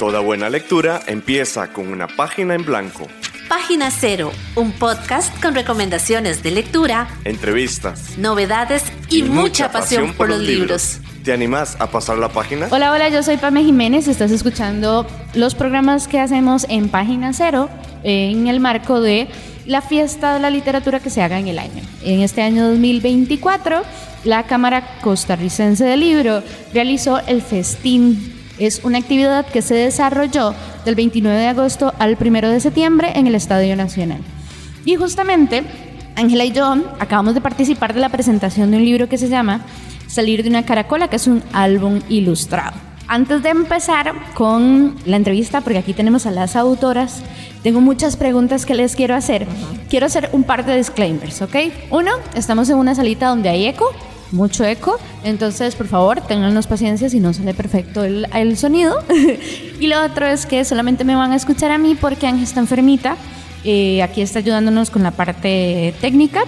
Toda buena lectura empieza con una página en blanco. Página Cero, un podcast con recomendaciones de lectura, entrevistas, novedades y mucha pasión por los libros. ¿Te animás a pasar la página? Hola, yo soy Pame Jiménez. Estás escuchando los programas que hacemos en Página Cero en el marco de la fiesta de la literatura que se haga en el año. En este año 2024, la Cámara Costarricense del Libro realizó el Festín. Es una actividad que se desarrolló del 29 de agosto al 1 de septiembre en el Estadio Nacional. Y justamente, Ángela y yo acabamos de participar de la presentación de un libro que se llama Salir de una caracola, que es un álbum ilustrado. Antes de empezar con la entrevista, porque aquí tenemos a las autoras, tengo muchas preguntas que les quiero hacer. Quiero hacer un par de disclaimers, ¿ok? Uno, estamos en una salita donde hay eco, mucho eco, entonces por favor téngannos paciencia si no sale perfecto el sonido. Y lo otro es que solamente me van a escuchar a mí porque Ángel está enfermita, aquí está ayudándonos con la parte técnica,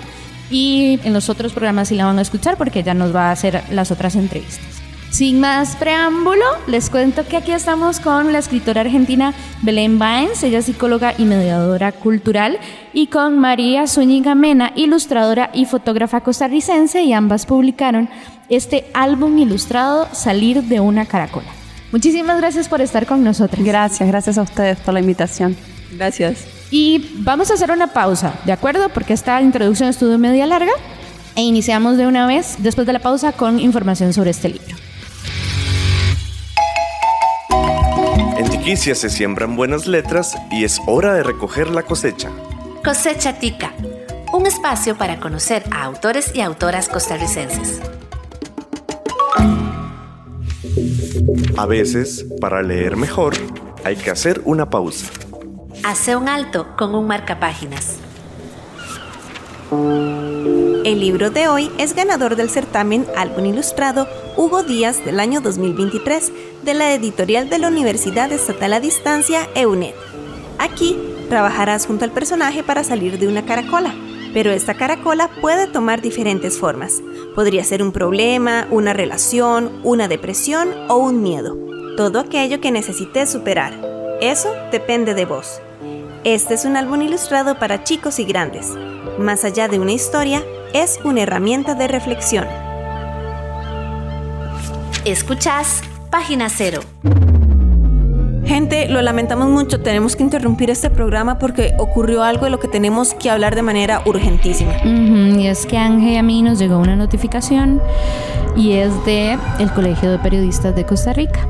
y en los otros programas sí la van a escuchar porque ella nos va a hacer las otras entrevistas. Sin más preámbulo, les cuento que aquí estamos con la escritora argentina Belén Báenz, ella es psicóloga y mediadora cultural, y con María Zúñiga Mena, ilustradora y fotógrafa costarricense, y ambas publicaron este álbum ilustrado Salir de una caracola. Muchísimas gracias por estar con nosotros. Gracias a ustedes por la invitación. Gracias. Y vamos a hacer una pausa, ¿de acuerdo? Porque esta introducción estuvo media larga, e iniciamos de una vez, después de la pausa, con información sobre este libro. En Tiquicia se siembran buenas letras y es hora de recoger la cosecha. Cosecha Tica, un espacio para conocer a autores y autoras costarricenses. A veces, para leer mejor, hay que hacer una pausa. Hace un alto con un marcapáginas. El libro de hoy es ganador del certamen Álbum Ilustrado Hugo Díaz del año 2023 de la editorial de la Universidad Estatal a Distancia EUNED. Aquí trabajarás junto al personaje para salir de una caracola, pero esta caracola puede tomar diferentes formas. Podría ser un problema, una relación, una depresión o un miedo. Todo aquello que necesites superar. Eso depende de vos. Este es un álbum ilustrado para chicos y grandes. Más allá de una historia, es una herramienta de reflexión. Escuchás Página Cero. Gente, lo lamentamos mucho, tenemos que interrumpir este programa porque ocurrió algo de lo que tenemos que hablar de manera urgentísima. Y es que Ángel y a mí nos llegó una notificación y es de el Colegio de Periodistas de Costa Rica.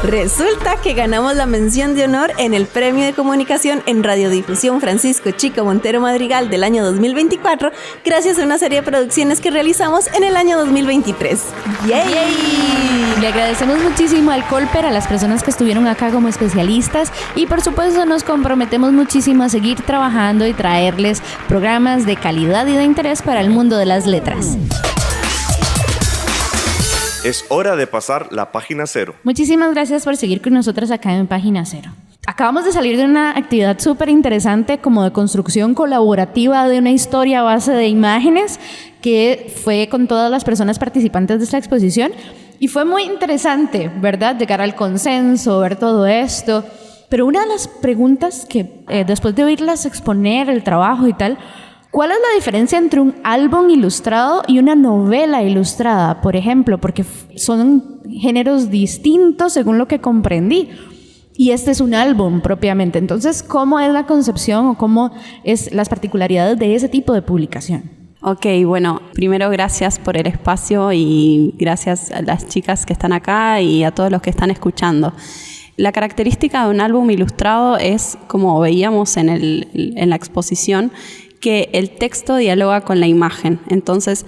Resulta que ganamos la mención de honor en el Premio de Comunicación en Radiodifusión Francisco Chico Montero Madrigal del año 2024, gracias a una serie de producciones que realizamos en el año 2023. ¡Yay! Le agradecemos muchísimo al Colper, a las personas que estuvieron acá como especialistas, y por supuesto nos comprometemos muchísimo a seguir trabajando y traerles programas de calidad y de interés para el mundo de las letras. Es hora de pasar la página cero. Muchísimas gracias por seguir con nosotros acá en Página Cero. Acabamos de salir de una actividad súper interesante como de construcción colaborativa de una historia a base de imágenes que fue con todas las personas participantes de esta exposición, y fue muy interesante, ¿verdad? Llegar al consenso, ver todo esto. Pero una de las preguntas que después de oírlas exponer el trabajo y tal, ¿cuál es la diferencia entre un álbum ilustrado y una novela ilustrada, por ejemplo? Porque son géneros distintos según lo que comprendí. Y este es un álbum propiamente. Entonces, ¿cómo es la concepción o cómo es las particularidades de ese tipo de publicación? Ok, bueno, primero gracias por el espacio y gracias a las chicas que están acá y a todos los que están escuchando. La característica de un álbum ilustrado es, como veíamos en la exposición, que el texto dialoga con la imagen. Entonces,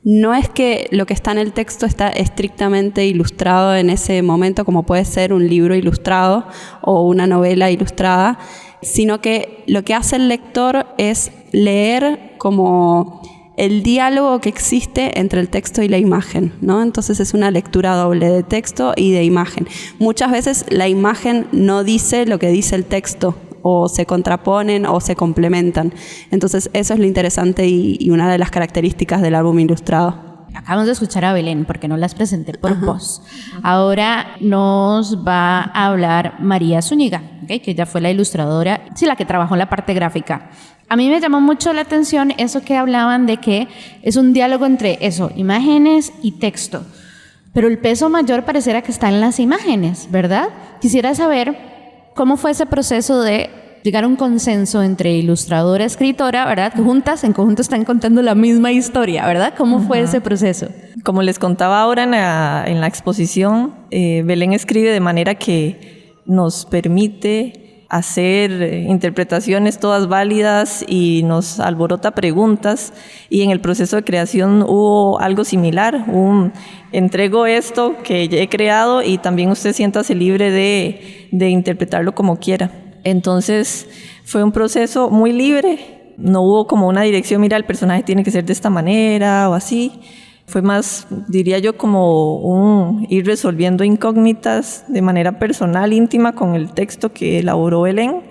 no es que lo que está en el texto está estrictamente ilustrado en ese momento, como puede ser un libro ilustrado o una novela ilustrada, sino que lo que hace el lector es leer como el diálogo que existe entre el texto y la imagen, ¿no? Entonces es una lectura doble de texto y de imagen. Muchas veces la imagen no dice lo que dice el texto, o se contraponen o se complementan. Entonces eso es lo interesante y una de las características del álbum ilustrado. acabamos de escuchar a Belén porque no las presenté por voz. Ahora nos va a hablar María Zúñiga, ¿okay? Que ella fue la ilustradora, sí, la que trabajó en la parte gráfica. A mí me llamó mucho la atención eso que hablaban de que es un diálogo entre eso, imágenes y texto. Pero el peso mayor pareciera que está en las imágenes, ¿verdad? Quisiera saber cómo fue ese proceso de llegar a un consenso entre ilustradora y escritora, ¿verdad? Que en conjunto están contando la misma historia, ¿verdad? ¿Cómo fue ese proceso? Como les contaba ahora en la exposición, Belén escribe de manera que nos permite hacer interpretaciones todas válidas y nos alborota preguntas, y en el proceso de creación hubo algo similar, entrego esto que he creado y también usted siéntase libre de interpretarlo como quiera. Entonces fue un proceso muy libre, no hubo como una dirección, mira, el personaje tiene que ser de esta manera o así. Fue más, diría yo, como ir resolviendo incógnitas de manera personal, íntima, con el texto que elaboró Belén.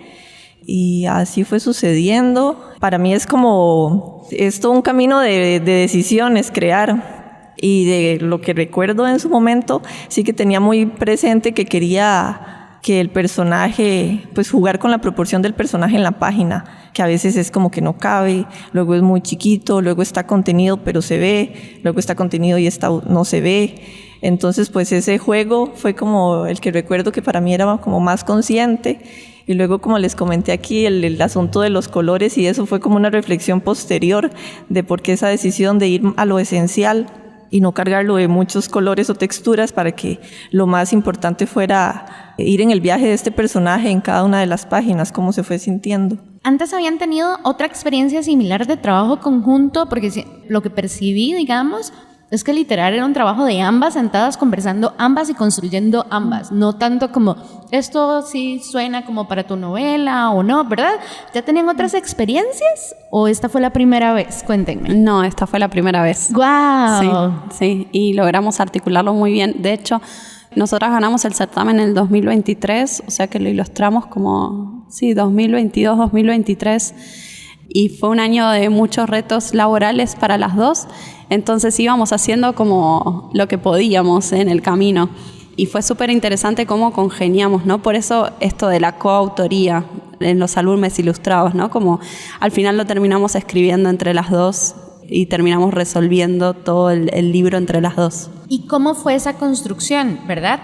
Y así fue sucediendo. Para mí es todo un camino de decisiones, crear. Y de lo que recuerdo en su momento, sí que tenía muy presente que quería que el personaje, pues jugar con la proporción del personaje en la página, que a veces es como que no cabe, luego es muy chiquito, luego está contenido pero se ve, luego está contenido y no se ve. Entonces pues ese juego fue como el que recuerdo que para mí era como más consciente. Y luego, como les comenté aquí, el asunto de los colores, y eso fue como una reflexión posterior de por qué esa decisión de ir a lo esencial y no cargarlo de muchos colores o texturas, para que lo más importante fuera ir en el viaje de este personaje en cada una de las páginas, cómo se fue sintiendo. ¿Antes habían tenido otra experiencia similar de trabajo conjunto? Porque lo que percibí, digamos, es que literal era un trabajo de ambas sentadas, conversando ambas y construyendo ambas. No tanto como, esto sí suena como para tu novela o no, ¿verdad? ¿Ya tenían otras experiencias o esta fue la primera vez? Cuéntenme. No, esta fue la primera vez. ¡Guau! Sí, y logramos articularlo muy bien. De hecho, nosotras ganamos el certamen en el 2023, o sea que lo ilustramos como, 2022, 2023. Y fue un año de muchos retos laborales para las dos. Entonces íbamos haciendo como lo que podíamos en el camino. Y fue súper interesante cómo congeniamos, ¿no? Por eso esto de la coautoría en los álbumes ilustrados, ¿no? Como al final lo terminamos escribiendo entre las dos y terminamos resolviendo todo el libro entre las dos. ¿Y cómo fue esa construcción, verdad?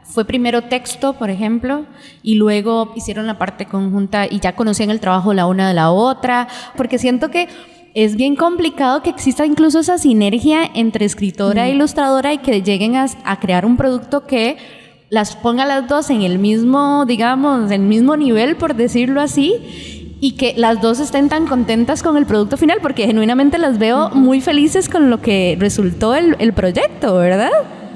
¿Fue primero texto, por ejemplo, y luego hicieron la parte conjunta y ya conocían el trabajo la una de la otra? Porque siento que es bien complicado que exista incluso esa sinergia entre escritora e ilustradora y que lleguen a crear un producto que las ponga las dos en el mismo, digamos, en el mismo nivel, por decirlo así, y que las dos estén tan contentas con el producto final, porque genuinamente las veo muy felices con lo que resultó el proyecto, ¿verdad?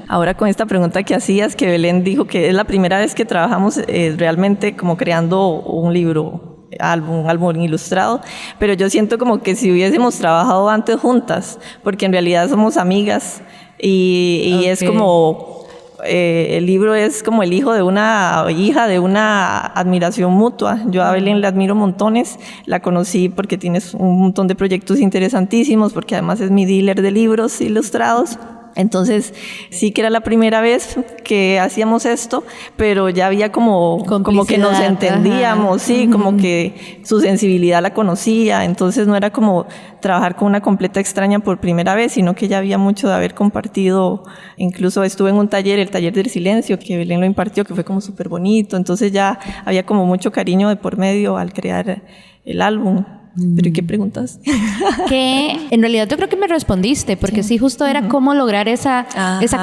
Ahora con esta pregunta que hacías, que Belén dijo que es la primera vez que trabajamos realmente como creando un libro, un álbum ilustrado, pero yo siento como que si hubiésemos trabajado antes juntas, porque en realidad somos amigas y okay. Es como el libro es como el hijo de una hija, de una admiración mutua. Yo a Belén la admiro montones, la conocí porque tienes un montón de proyectos interesantísimos, porque además es mi dealer de libros ilustrados. Entonces sí que era la primera vez que hacíamos esto, pero ya había como que nos entendíamos, sí, como que su sensibilidad la conocía, entonces no era como trabajar con una completa extraña por primera vez, sino que ya había mucho de haber compartido. Incluso estuve en un taller, el taller del silencio, que Belén lo impartió, que fue como súper bonito, entonces ya había como mucho cariño de por medio al crear el álbum. ¿Pero y qué preguntas? Que en realidad yo creo que me respondiste, porque sí justo era cómo lograr esa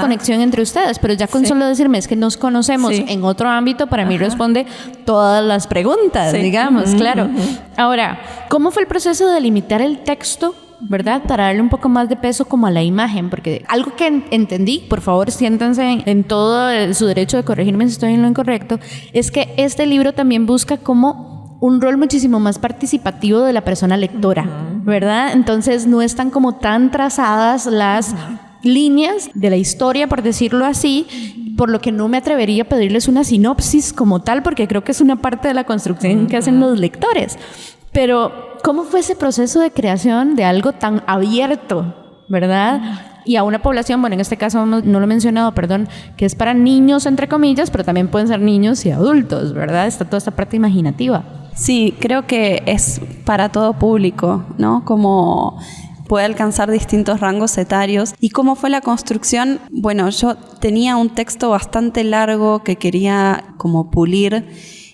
conexión entre ustedes, pero ya con solo decirme es que nos conocemos en otro ámbito, para mí responde todas las preguntas, digamos, claro. Ahora, ¿cómo fue el proceso de delimitar el texto, verdad? Para darle un poco más de peso como a la imagen, porque algo que entendí, por favor siéntanse en todo su derecho de corregirme si estoy en lo incorrecto, es que este libro también busca como un rol muchísimo más participativo de la persona lectora, ¿verdad? Entonces no están como tan trazadas las líneas de la historia, por decirlo así, por lo que no me atrevería a pedirles una sinopsis como tal, porque creo que es una parte de la construcción que hacen los lectores. Pero, ¿cómo fue ese proceso de creación de algo tan abierto, verdad? y a una población, bueno, en este caso no lo he mencionado, perdón, que es para niños entre comillas, pero también pueden ser niños y adultos, ¿verdad? Está toda esta parte imaginativa. Sí, creo que es para todo público, ¿no? Como puede alcanzar distintos rangos etarios. ¿Y cómo fue la construcción? Bueno, yo tenía un texto bastante largo que quería como pulir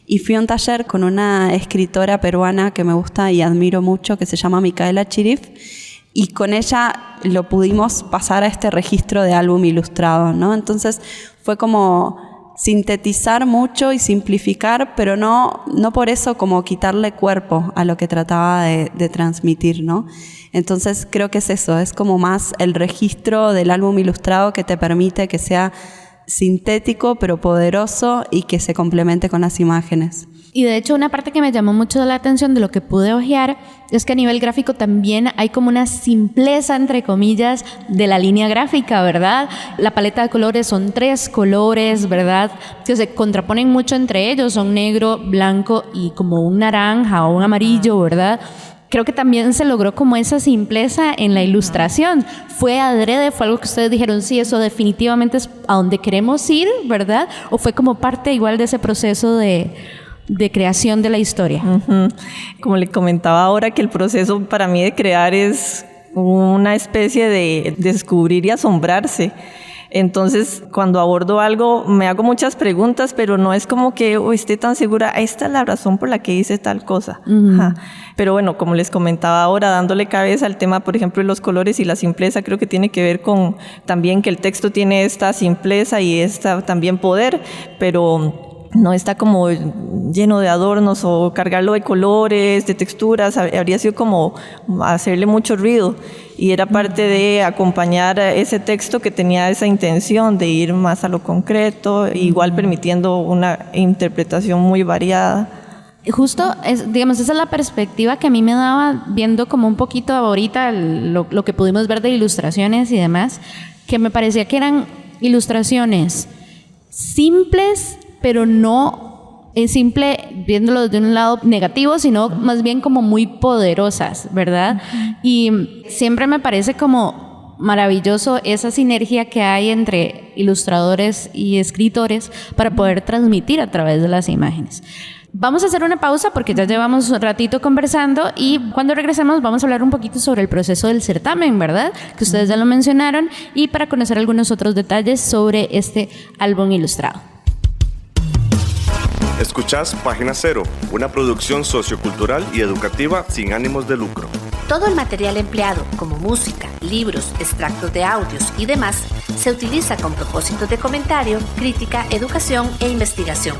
y fui a un taller con una escritora peruana que me gusta y admiro mucho, que se llama Micaela Chirif, y con ella lo pudimos pasar a este registro de álbum ilustrado, ¿no? Entonces fue como sintetizar mucho y simplificar, pero no por eso como quitarle cuerpo a lo que trataba de transmitir, ¿no? Entonces creo que es eso, es como más el registro del álbum ilustrado que te permite que sea sintético pero poderoso y que se complemente con las imágenes. Y de hecho una parte que me llamó mucho la atención de lo que pude ojear es que a nivel gráfico también hay como una simpleza, entre comillas, de la línea gráfica, ¿verdad? La paleta de colores son 3 colores, ¿verdad? Que se contraponen mucho entre ellos, son negro, blanco y como un naranja o un amarillo, ¿verdad? Creo que también se logró como esa simpleza en la ilustración. ¿Fue adrede? ¿Fue algo que ustedes dijeron, sí, eso definitivamente es a donde queremos ir, ¿verdad? ¿O fue como parte igual de ese proceso de creación de la historia? Uh-huh. Como le comentaba ahora, que el proceso para mí de crear es una especie de descubrir y asombrarse. Entonces, cuando abordo algo, me hago muchas preguntas, pero no es como que esté tan segura, esta es la razón por la que hice tal cosa. Uh-huh. Pero bueno, como les comentaba ahora, dándole cabeza al tema, por ejemplo, de los colores y la simpleza, creo que tiene que ver con también que el texto tiene esta simpleza y esta también poder, pero no está como lleno de adornos o cargarlo de colores, de texturas, habría sido como hacerle mucho ruido, y era parte de acompañar ese texto que tenía esa intención de ir más a lo concreto, igual permitiendo una interpretación muy variada. Justo, digamos, esa es la perspectiva que a mí me daba viendo como un poquito ahorita lo que pudimos ver de ilustraciones y demás, que me parecía que eran ilustraciones simples, pero no es simple viéndolo desde un lado negativo, sino más bien como muy poderosas, ¿verdad? Y siempre me parece como maravilloso esa sinergia que hay entre ilustradores y escritores para poder transmitir a través de las imágenes. Vamos a hacer una pausa porque ya llevamos un ratito conversando y cuando regresemos vamos a hablar un poquito sobre el proceso del certamen, ¿verdad? Que ustedes ya lo mencionaron, y para conocer algunos otros detalles sobre este álbum ilustrado. Escuchás Página Cero, una producción sociocultural y educativa sin ánimos de lucro. Todo el material empleado, como música, libros, extractos de audios y demás, se utiliza con propósitos de comentario, crítica, educación e investigación.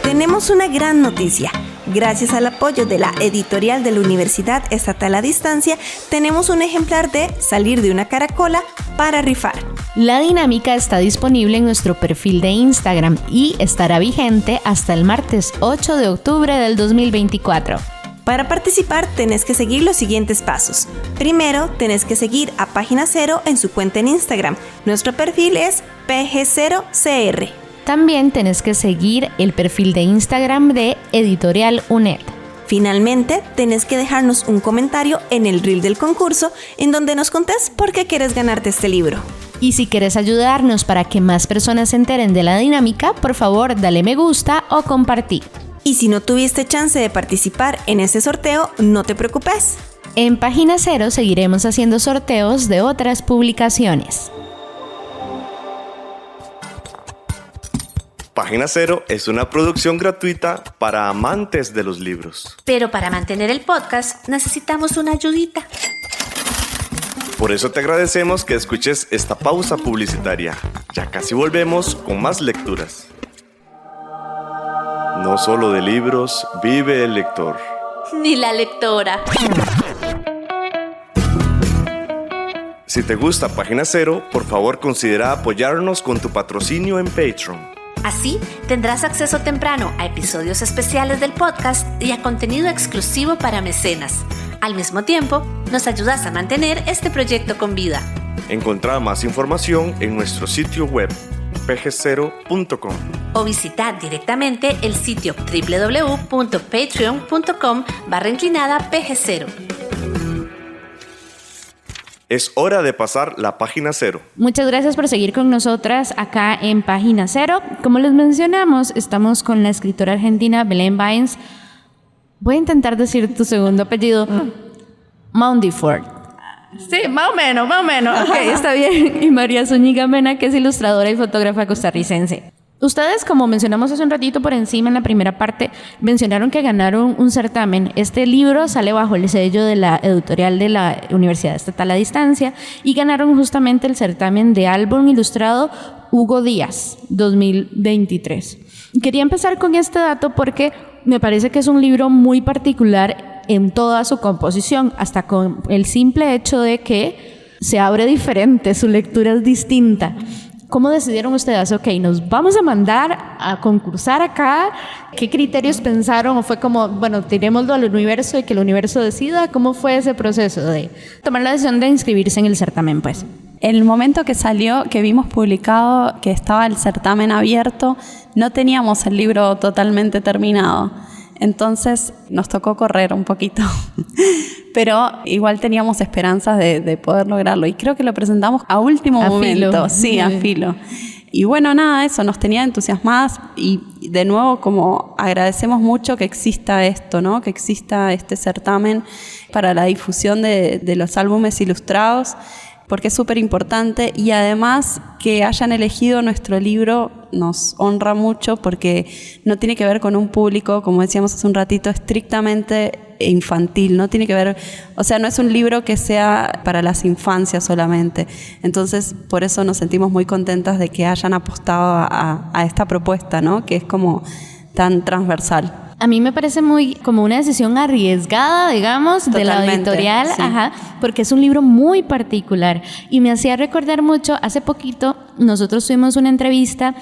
Tenemos una gran noticia. Gracias al apoyo de la editorial de la Universidad Estatal a Distancia, tenemos un ejemplar de Salir de una caracola para rifar. La dinámica está disponible en nuestro perfil de Instagram y estará vigente hasta el martes 8 de octubre del 2024. Para participar tenés que seguir los siguientes pasos. Primero, tenés que seguir a Página Cero en su cuenta en Instagram. Nuestro perfil es PG0CR. También tenés que seguir el perfil de Instagram de Editorial UNED. Finalmente, tenés que dejarnos un comentario en el reel del concurso en donde nos contés por qué quieres ganarte este libro. Y si quieres ayudarnos para que más personas se enteren de la dinámica, por favor, dale me gusta o compartí. Y si no tuviste chance de participar en este sorteo, no te preocupes. En Página Cero seguiremos haciendo sorteos de otras publicaciones. Página Cero es una producción gratuita para amantes de los libros. Pero para mantener el podcast necesitamos una ayudita. Por eso te agradecemos que escuches esta pausa publicitaria. Ya casi volvemos con más lecturas. No solo de libros vive el lector. Ni la lectora. Si te gusta Página Cero, por favor considera apoyarnos con tu patrocinio en Patreon. Así tendrás acceso temprano a episodios especiales del podcast y a contenido exclusivo para mecenas. Al mismo tiempo, nos ayudas a mantener este proyecto con vida. Encontrá más información en nuestro sitio web pg0.com o visita directamente el sitio www.patreon.com/pg0. Es hora de pasar la página 0. Muchas gracias por seguir con nosotras acá en Página 0. Como les mencionamos, estamos con la escritora argentina Belén Bains. Voy a intentar decir tu segundo apellido. Mundiford. Sí, más o menos. Ok, está bien. Y María Zúñiga Mena, que es ilustradora y fotógrafa costarricense. Ustedes, como mencionamos hace un ratito por encima en la primera parte, mencionaron que ganaron un certamen. Este libro sale bajo el sello de la editorial de la Universidad Estatal a Distancia y ganaron justamente el certamen de álbum ilustrado Hugo Díaz 2023. Quería empezar con este dato porque me parece que es un libro muy particular en toda su composición, hasta con el simple hecho de que se abre diferente, su lectura es distinta. ¿Cómo decidieron ustedes? Ok, nos vamos a mandar a concursar acá. ¿Qué criterios pensaron? ¿O fue como, bueno, tirémoslo al universo y que el universo decida? ¿Cómo fue ese proceso de tomar la decisión de inscribirse en el certamen, pues? El momento que salió, que vimos publicado que estaba el certamen abierto, no teníamos el libro totalmente terminado. Entonces nos tocó correr un poquito, pero igual teníamos esperanzas de poder lograrlo. Y creo que lo presentamos a último momento. Filo. Sí, a filo. Y bueno, nada, eso nos tenía entusiasmadas y de nuevo como agradecemos mucho que exista esto, ¿no? Que exista este certamen para la difusión de los álbumes ilustrados, porque es súper importante, y además que hayan elegido nuestro libro nos honra mucho porque no tiene que ver con un público, como decíamos hace un ratito, estrictamente infantil, no tiene que ver, o sea, no es un libro que sea para las infancias solamente. Entonces, por eso nos sentimos muy contentas de que hayan apostado a esta propuesta, ¿no? Que es como tan transversal. A mí me parece muy como una decisión arriesgada, digamos, Totalmente, de la editorial, sí. Porque es un libro muy particular. Y me hacía recordar mucho, hace poquito nosotros tuvimos una entrevista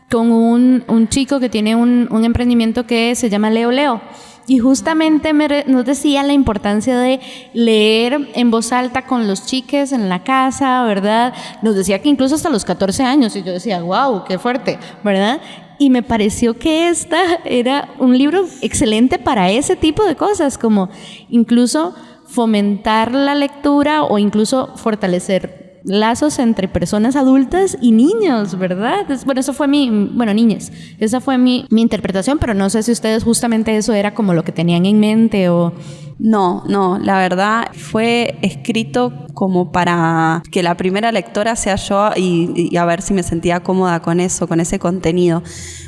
con un chico que tiene un emprendimiento que se llama Leo Leo. Y justamente nos decía la importancia de leer en voz alta con los chiques en la casa, ¿verdad? Nos decía que incluso hasta los 14 años, y yo decía, wow, qué fuerte, ¿verdad? Y me pareció que esta era un libro excelente para ese tipo de cosas, como incluso fomentar la lectura o incluso fortalecer lazos entre personas adultas y niños, ¿verdad? Bueno, eso fue niñas. Esa fue mi interpretación, pero no sé si ustedes justamente eso era como lo que tenían en mente o... No, la verdad fue escrito como para que la primera lectora sea yo y a ver si me sentía cómoda con eso, con ese contenido.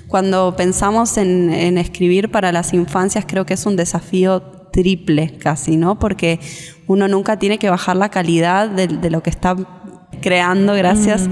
Cuando pensamos en escribir para las infancias, creo que es un desafío triple casi, ¿no? Porque uno nunca tiene que bajar la calidad de lo que está creando, gracias,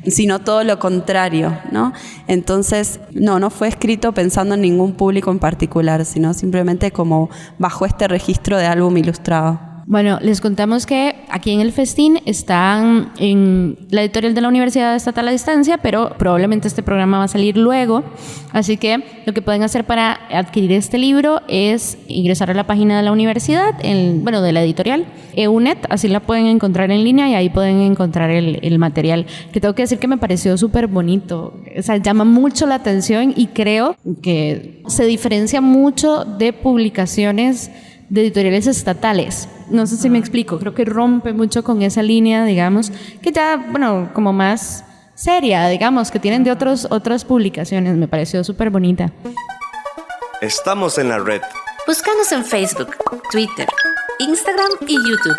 sino todo lo contrario, ¿no? Entonces, no fue escrito pensando en ningún público en particular, sino simplemente como bajo este registro de álbum ilustrado. Bueno, les contamos que aquí en el festín están en la editorial de la Universidad Estatal a Distancia, pero probablemente este programa va a salir luego. Así que lo que pueden hacer para adquirir este libro es ingresar a la página de la universidad, de la editorial, EUNET, así la pueden encontrar en línea y ahí pueden encontrar el material, que tengo que decir que me pareció súper bonito. O sea, llama mucho la atención y creo que se diferencia mucho de publicaciones de editoriales estatales. No sé si me explico, creo que rompe mucho con esa línea, digamos, que ya, como más seria, digamos, que tienen de otras publicaciones. Me pareció súper bonita. Estamos en la red. Búscanos en Facebook, Twitter, Instagram y YouTube.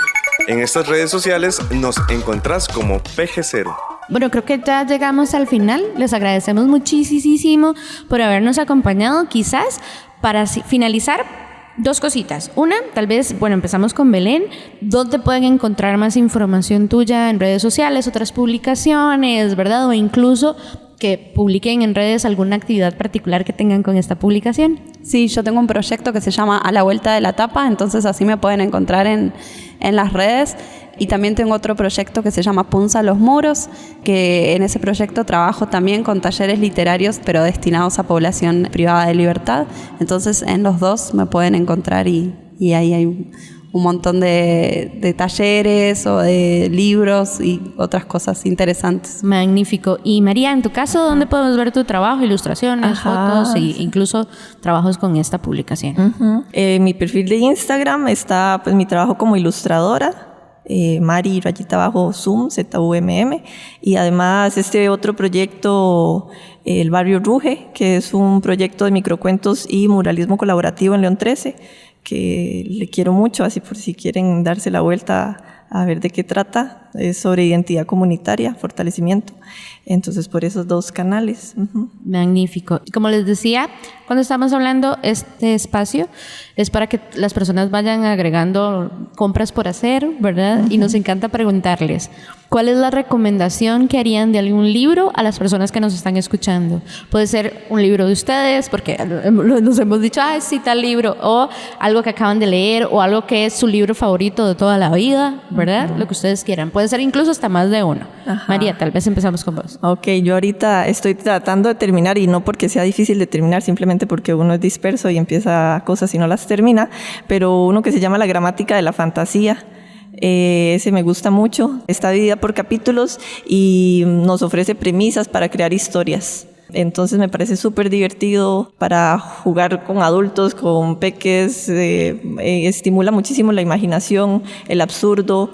En estas redes sociales nos encontrás como PG0. Bueno, creo que ya llegamos al final. Les agradecemos muchísimo por habernos acompañado. Quizás para finalizar, dos cositas. Una, tal vez, empezamos con Belén. ¿Dónde pueden encontrar más información tuya en redes sociales, otras publicaciones, verdad? O incluso que publiquen en redes alguna actividad particular que tengan con esta publicación. Sí, yo tengo un proyecto que se llama A la Vuelta de la Tapa, entonces así me pueden encontrar en las redes. Y también tengo otro proyecto que se llama Punza los Muros, que en ese proyecto trabajo también con talleres literarios, pero destinados a población privada de libertad. Entonces en los dos me pueden encontrar y ahí hay un montón de talleres o de libros y otras cosas interesantes. Magnífico. Y María, en tu caso, ¿dónde podemos ver tu trabajo, ilustraciones, fotos e incluso trabajos con esta publicación? Mi perfil de Instagram está mi trabajo como ilustradora. Mari _Zoom, ZUMM, y además este otro proyecto, El Barrio Ruge, que es un proyecto de microcuentos y muralismo colaborativo en León 13, que le quiero mucho, así por si quieren darse la vuelta a ver de qué trata. Es sobre identidad comunitaria, fortalecimiento. Entonces, por esos 2 canales. Magnífico. Como les decía, cuando estamos hablando, este espacio es para que las personas vayan agregando compras por hacer, ¿verdad? Y nos encanta preguntarles, ¿cuál es la recomendación que harían de algún libro a las personas que nos están escuchando? Puede ser un libro de ustedes, porque nos hemos dicho, sí, tal libro, o algo que acaban de leer, o algo que es su libro favorito de toda la vida, ¿verdad? Lo que ustedes quieran. Puede ser incluso hasta más de uno. Ajá. María, tal vez empezamos con vos. Ok, yo ahorita estoy tratando de terminar, y no porque sea difícil de terminar, simplemente porque uno es disperso y empieza cosas y no las termina, pero uno que se llama La gramática de la fantasía. Ese me gusta mucho. Está dividida por capítulos y nos ofrece premisas para crear historias. Entonces me parece súper divertido para jugar con adultos, con peques, estimula muchísimo la imaginación, el absurdo,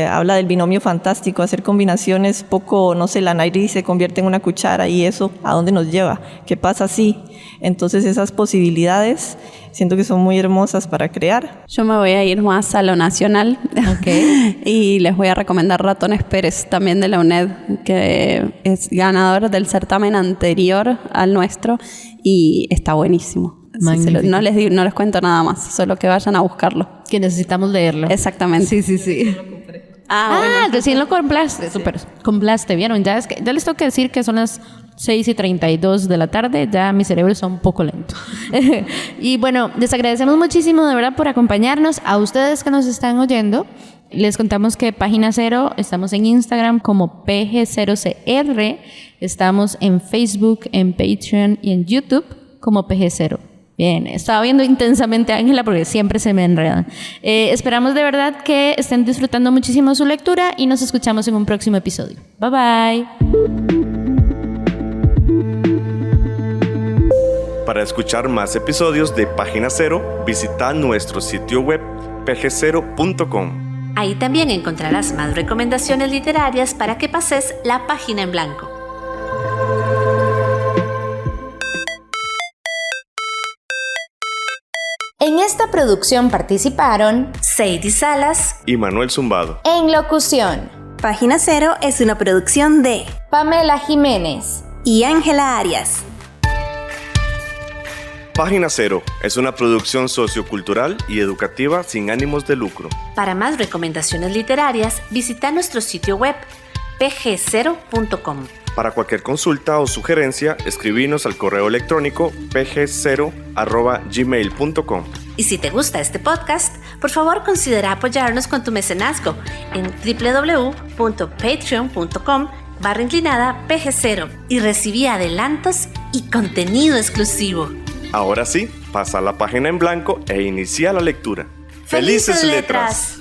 habla del binomio fantástico, hacer combinaciones poco, no sé, la nariz se convierte en una cuchara y eso, ¿a dónde nos lleva? ¿Qué pasa así? Entonces esas posibilidades siento que son muy hermosas para crear. Yo me voy a ir más a lo nacional. Okay. Y les voy a recomendar Ratones Pérez, también de la UNED, que es ganador del certamen anterior al nuestro y está buenísimo. No les cuento nada más, solo que vayan a buscarlo. Que necesitamos leerlo. Exactamente. Sí. Bueno. Recién lo compraste. Súper. Compraste, ¿vieron? Ya les tengo que decir que son las 6:32 de la tarde, ya mi cerebro está un poco lento. Y bueno, les agradecemos muchísimo de verdad por acompañarnos. A ustedes que nos están oyendo, les contamos que Página Cero, estamos en Instagram como PG0CR, estamos en Facebook, en Patreon y en YouTube como PG0. Bien, estaba viendo intensamente a Ángela porque siempre se me enredan. Esperamos de verdad que estén disfrutando muchísimo su lectura y nos escuchamos en un próximo episodio. Bye bye. Para escuchar más episodios de Página Cero, visita nuestro sitio web pg0.com. Ahí también encontrarás más recomendaciones literarias para que pases la página en blanco. En esta producción participaron Sadie Salas y Manuel Zumbado. en locución, Página Cero es una producción de Pamela Jiménez y Ángela Arias. Página Cero es una producción sociocultural y educativa sin ánimos de lucro. Para más recomendaciones literarias, visita nuestro sitio web pg0.com. Para cualquier consulta o sugerencia, escribinos al correo electrónico pg0@gmail.com. Y si te gusta este podcast, por favor considera apoyarnos con tu mecenazgo en www.patreon.com/pg0 y recibí adelantos y contenido exclusivo. Ahora sí, pasa la página en blanco e inicia la lectura. ¡Felices letras!